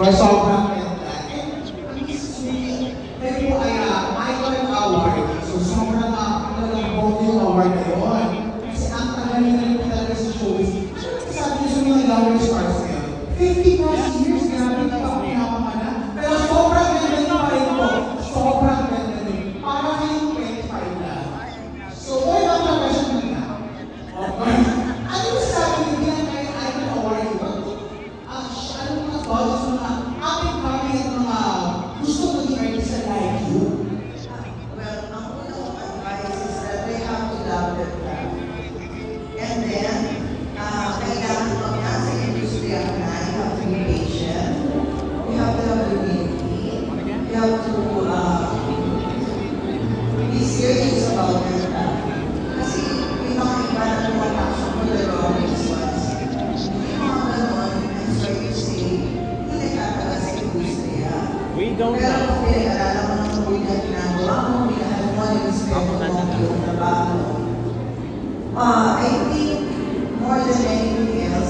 Or sobrang ganda. And maybe po ay Icon Award. So sobrang talagang bold yung award na yun. Kasi ang tagal nila yung talaga sa showbiz. Sabi niyo sa mga Lower Stars ngayon, 50 plus years, grabe na ako pinapamana. Pero sobrang ganda yung pa rin po. Sobrang ganda rin. Para kayong 25 na. So, wala lang na question na. Okay. Ano yung sabi niyo bilang kayo Icon Award yun? Ano mga thoughts, mga up-and-coming at mga gusto maging artista like you? Well, ang unang advice is that they have to love their craft. And then, kailangan pag nasa industriya ka na, you have to be patient, you have to have humility, you have to be serious about your craft. Kasi may mga iba na lumapasok for the wrong reasons. May mga ganon, and so you say, hindi nagkataga sa industriya. We don't Pero know. kung pinag-aralan mo ng mabuti na ginagawa mo, minahal mo, nirespeto mo yung trabaho. I think more than anything else,